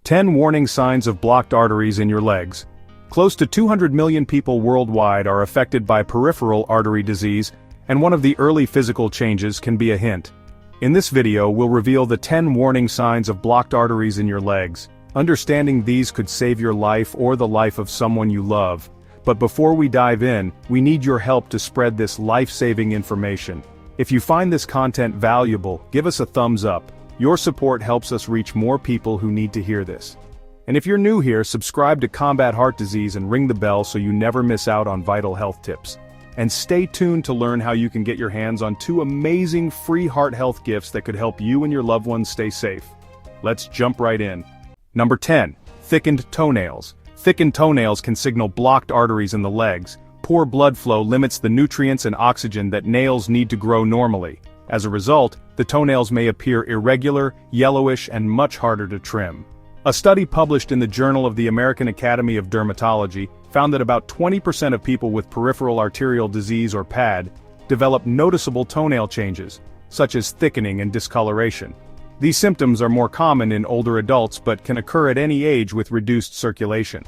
10 warning signs of blocked arteries in your legs. Close to 200 million people worldwide are affected by peripheral artery disease, and one of the early physical changes can be a hint. In this video, we'll reveal the 10 warning signs of blocked arteries in your legs. Understanding these could save your life or the life of someone you love. But before we dive in, we need your help to spread this life-saving information. If you find this content valuable, give us a thumbs up. Your support helps us reach more people who need to hear this. And if you're new here, subscribe to Combat Heart Disease and ring the bell so you never miss out on vital health tips. And stay tuned to learn how you can get your hands on 2 amazing free heart health gifts that could help you and your loved ones stay safe. Let's jump right in. Number 10. Thickened toenails. Thickened toenails can signal blocked arteries in the legs. Poor blood flow limits the nutrients and oxygen that nails need to grow normally. As a result, the toenails may appear irregular, yellowish, and much harder to trim. A study published in the Journal of the American Academy of Dermatology found that about 20% of people with peripheral arterial disease or PAD develop noticeable toenail changes, such as thickening and discoloration. These symptoms are more common in older adults but can occur at any age with reduced circulation.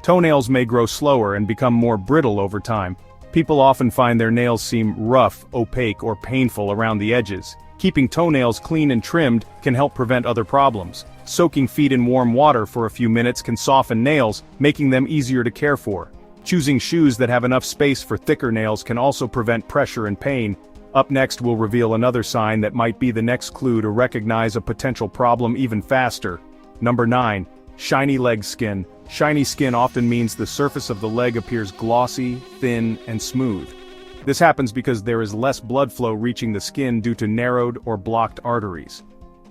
Toenails may grow slower and become more brittle over time. People often find their nails seem rough, opaque, or painful around the edges. Keeping toenails clean and trimmed can help prevent other problems. Soaking feet in warm water for a few minutes can soften nails, making them easier to care for. Choosing shoes that have enough space for thicker nails can also prevent pressure and pain. Up next, we'll reveal another sign that might be the next clue to recognize a potential problem even faster. Number 9. Shiny leg skin. Shiny skin often means the surface of the leg appears glossy, thin, and smooth. This happens because there is less blood flow reaching the skin due to narrowed or blocked arteries.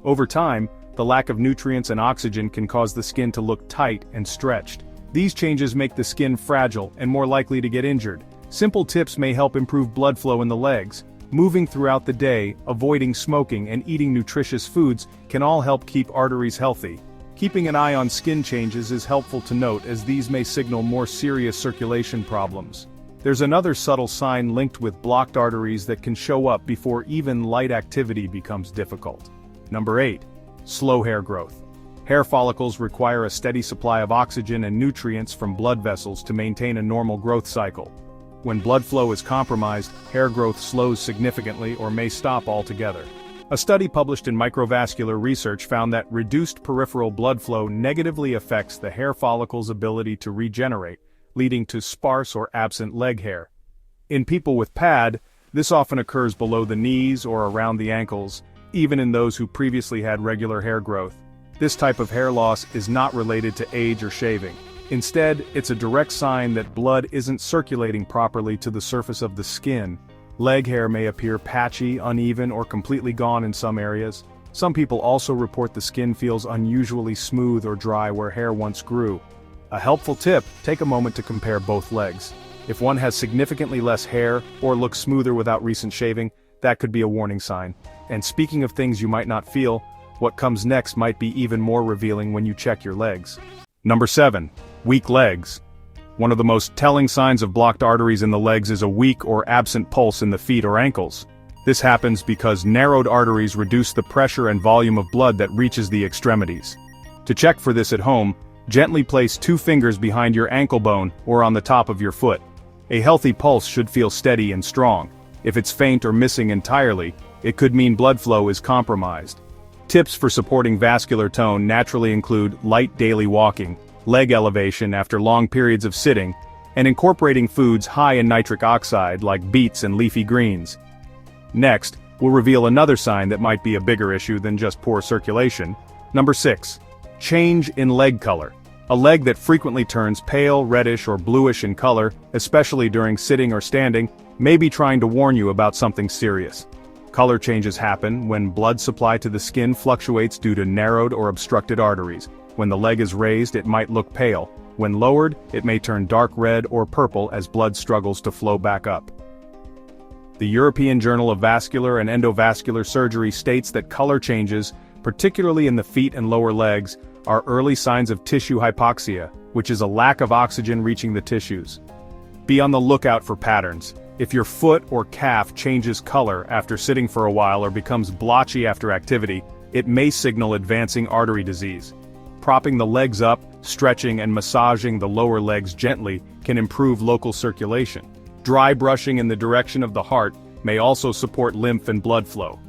Over time, the lack of nutrients and oxygen can cause the skin to look tight and stretched. These changes make the skin fragile and more likely to get injured. Simple tips may help improve blood flow in the legs. Moving throughout the day, avoiding smoking, and eating nutritious foods can all help keep arteries healthy. Keeping an eye on skin changes is helpful to note, as these may signal more serious circulation problems. There's another subtle sign linked with blocked arteries that can show up before even light activity becomes difficult. Number 8. Slow hair growth. Hair follicles require a steady supply of oxygen and nutrients from blood vessels to maintain a normal growth cycle. When blood flow is compromised, hair growth slows significantly or may stop altogether. A study published in Microvascular Research found that reduced peripheral blood flow negatively affects the hair follicle's ability to regenerate, leading to sparse or absent leg hair. In people with PAD, this often occurs below the knees or around the ankles, even in those who previously had regular hair growth. This type of hair loss is not related to age or shaving. Instead, it's a direct sign that blood isn't circulating properly to the surface of the skin. Leg hair may appear patchy, uneven, or completely gone in some areas. Some people also report the skin feels unusually smooth or dry where hair once grew. A helpful tip: take a moment to compare both legs. If one has significantly less hair or looks smoother without recent shaving, that could be a warning sign. And speaking of things you might not feel, what comes next might be even more revealing when you check your legs. Number 7. Weak legs. One of the most telling signs of blocked arteries in the legs is a weak or absent pulse in the feet or ankles. This happens because narrowed arteries reduce the pressure and volume of blood that reaches the extremities. To check for this at home, gently place 2 fingers behind your ankle bone or on the top of your foot. A healthy pulse should feel steady and strong. If it's faint or missing entirely, it could mean blood flow is compromised. Tips for supporting vascular tone naturally include light daily walking, leg elevation after long periods of sitting, and incorporating foods high in nitric oxide like beets and leafy greens. Next, we'll reveal another sign that might be a bigger issue than just poor circulation. Number 6. Change in leg color. A leg that frequently turns pale, reddish, or bluish in color, especially during sitting or standing, may be trying to warn you about something serious. Color changes happen when blood supply to the skin fluctuates due to narrowed or obstructed arteries. When the leg is raised, it might look pale. When lowered, it may turn dark red or purple as blood struggles to flow back up. The European Journal of Vascular and Endovascular Surgery states that color changes, particularly in the feet and lower legs, are early signs of tissue hypoxia, which is a lack of oxygen reaching the tissues. Be on the lookout for patterns. If your foot or calf changes color after sitting for a while or becomes blotchy after activity, it may signal advancing artery disease. propping the legs up, stretching and massaging the lower legs gently can improve local circulation. Dry brushing in the direction of the heart may also support lymph and blood flow.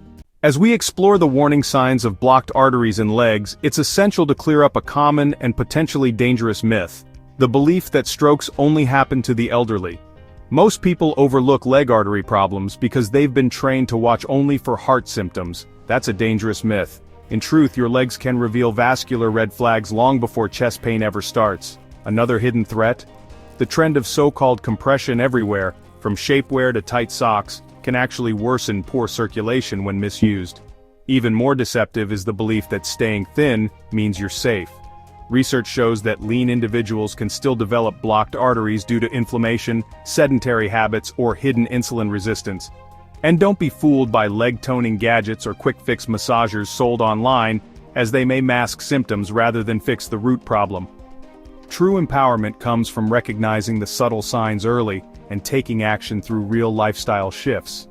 As we explore the warning signs of blocked arteries in legs, it's essential to clear up a common and potentially dangerous myth: the belief that strokes only happen to the elderly. Most people overlook leg artery problems because they've been trained to watch only for heart symptoms. That's a dangerous myth. In truth, your legs can reveal vascular red flags long before chest pain ever starts. Another hidden threat? The trend of so-called compression everywhere, from shapewear to tight socks, can actually worsen poor circulation when misused. Even more deceptive is the belief that staying thin means you're safe. Research shows that lean individuals can still develop blocked arteries due to inflammation, sedentary habits, or hidden insulin resistance. And don't be fooled by leg-toning gadgets or quick-fix massagers sold online, as they may mask symptoms rather than fix the root problem. True empowerment comes from recognizing the subtle signs early and taking action through real lifestyle shifts.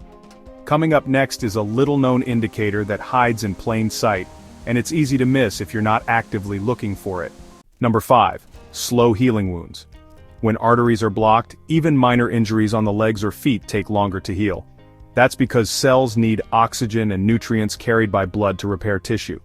Coming up next is a little-known indicator that hides in plain sight, and it's easy to miss if you're not actively looking for it. Number 5. Slow healing wounds. When arteries are blocked, even minor injuries on the legs or feet take longer to heal. That's because cells need oxygen and nutrients carried by blood to repair tissue.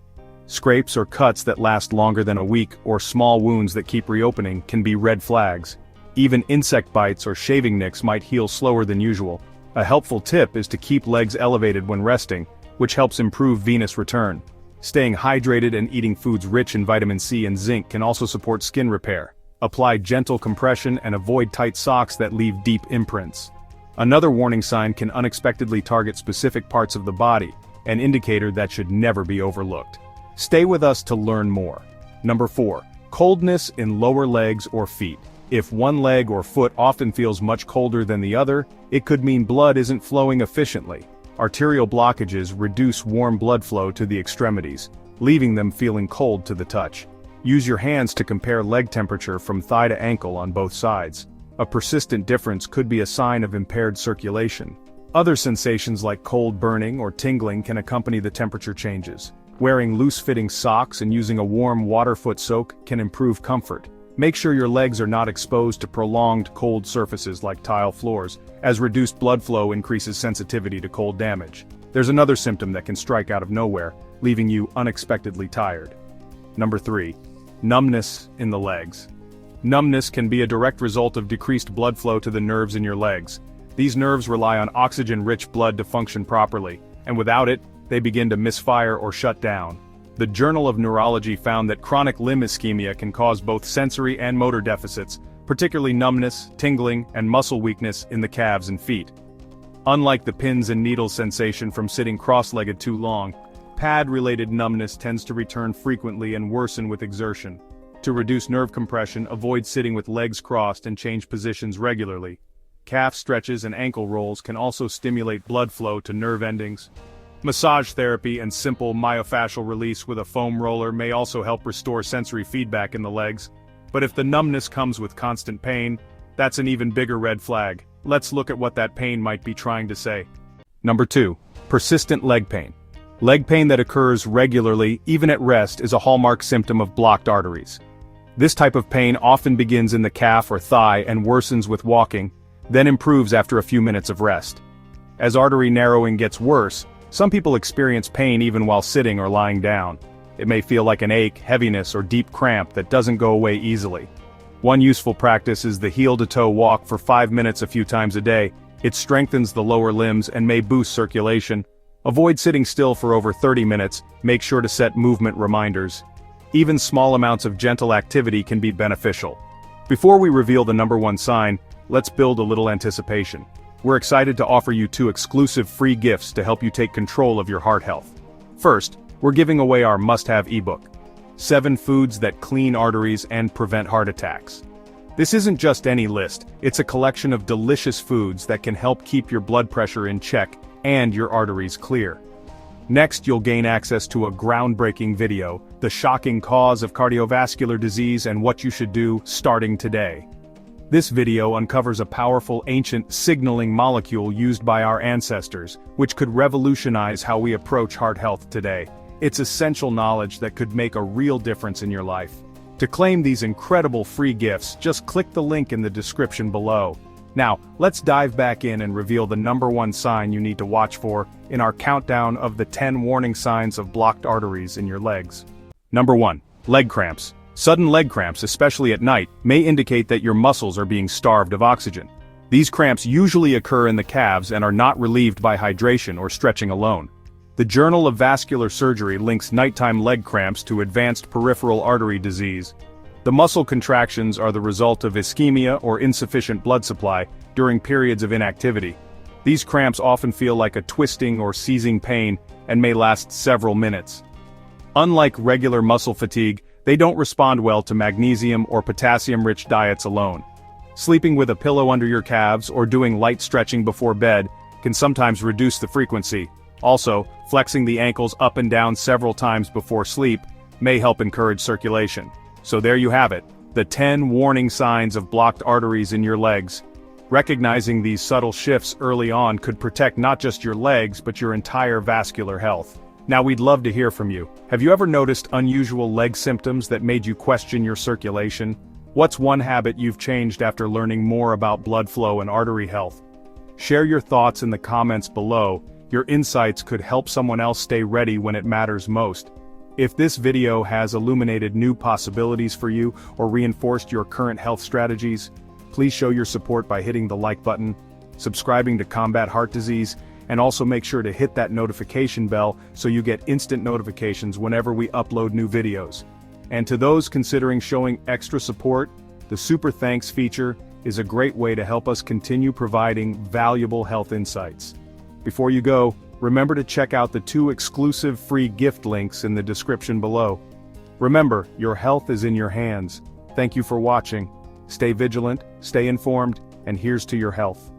Scrapes or cuts that last longer than a week, or small wounds that keep reopening, can be red flags. Even insect bites or shaving nicks might heal slower than usual. A helpful tip is to keep legs elevated when resting, which helps improve venous return. Staying hydrated and eating foods rich in vitamin C and zinc can also support skin repair. Apply gentle compression and avoid tight socks that leave deep imprints. Another warning sign can unexpectedly target specific parts of the body, an indicator that should never be overlooked. Stay with us to learn more. Number 4. Coldness in lower legs or feet. If one leg or foot often feels much colder than the other, it could mean blood isn't flowing efficiently. Arterial blockages reduce warm blood flow to the extremities, leaving them feeling cold to the touch. Use your hands to compare leg temperature from thigh to ankle on both sides. A persistent difference could be a sign of impaired circulation. Other sensations like cold burning or tingling can accompany the temperature changes. Wearing loose-fitting socks and using a warm water-foot soak can improve comfort. Make sure your legs are not exposed to prolonged cold surfaces like tile floors, as reduced blood flow increases sensitivity to cold damage. There's another symptom that can strike out of nowhere, leaving you unexpectedly tired. Number 3. Numbness in the legs. Numbness can be a direct result of decreased blood flow to the nerves in your legs. These nerves rely on oxygen-rich blood to function properly, and without it, they begin to misfire or shut down. The Journal of Neurology found that chronic limb ischemia can cause both sensory and motor deficits, particularly numbness, tingling, and muscle weakness in the calves and feet. Unlike the pins and needles sensation from sitting cross-legged too long, pad-related numbness tends to return frequently and worsen with exertion. To reduce nerve compression, avoid sitting with legs crossed and change positions regularly. Calf stretches and ankle rolls can also stimulate blood flow to nerve endings. Massage therapy and simple myofascial release with a foam roller may also help restore sensory feedback in the legs. But if the numbness comes with constant pain, that's an even bigger red flag. Let's look at what that pain might be trying to say. Number 2. Persistent leg pain. Leg pain that occurs regularly, even at rest, is a hallmark symptom of blocked arteries. This type of pain often begins in the calf or thigh and worsens with walking, then improves after a few minutes of rest. As artery narrowing gets worse, some people experience pain even while sitting or lying down. It may feel like an ache, heaviness, or deep cramp that doesn't go away easily. One useful practice is the heel-to-toe walk for 5 minutes a few times a day. It strengthens the lower limbs and may boost circulation. Avoid sitting still for over 30 minutes, make sure to set movement reminders. Even small amounts of gentle activity can be beneficial. Before we reveal the number 1 sign, let's build a little anticipation. We're excited to offer you 2 exclusive free gifts to help you take control of your heart health. First, we're giving away our must-have ebook, 7 Foods That Clean Arteries and Prevent Heart Attacks. This isn't just any list, it's a collection of delicious foods that can help keep your blood pressure in check and your arteries clear. Next, you'll gain access to a groundbreaking video, The Shocking Cause of Cardiovascular Disease and What You Should Do Starting Today. This video uncovers a powerful ancient signaling molecule used by our ancestors, which could revolutionize how we approach heart health today. It's essential knowledge that could make a real difference in your life. To claim these incredible free gifts, just click the link in the description below. Now, let's dive back in and reveal the #1 sign you need to watch for in our countdown of the 10 warning signs of blocked arteries in your legs. Number 1. Leg cramps. Sudden leg cramps, especially at night, may indicate that your muscles are being starved of oxygen. These cramps usually occur in the calves and are not relieved by hydration or stretching alone. The Journal of Vascular Surgery links nighttime leg cramps to advanced peripheral artery disease. The muscle contractions are the result of ischemia or insufficient blood supply during periods of inactivity. These cramps often feel like a twisting or seizing pain and may last several minutes. Unlike regular muscle fatigue, they don't respond well to magnesium or potassium-rich diets alone. Sleeping with a pillow under your calves or doing light stretching before bed can sometimes reduce the frequency. Also, flexing the ankles up and down several times before sleep may help encourage circulation. So there you have it, the 10 warning signs of blocked arteries in your legs. Recognizing these subtle shifts early on could protect not just your legs but your entire vascular health. Now we'd love to hear from you. Have you ever noticed unusual leg symptoms that made you question your circulation? What's one habit you've changed after learning more about blood flow and artery health? Share your thoughts in the comments below. Your insights could help someone else stay ready when it matters most. If this video has illuminated new possibilities for you or reinforced your current health strategies, please show your support by hitting the like button, subscribing to Combat Heart Disease, and also make sure to hit that notification bell so you get instant notifications whenever we upload new videos. And to those considering showing extra support, the Super Thanks feature is a great way to help us continue providing valuable health insights. Before you go, remember to check out the 2 exclusive free gift links in the description below. Remember, your health is in your hands. Thank you for watching. Stay vigilant, stay informed, and here's to your health.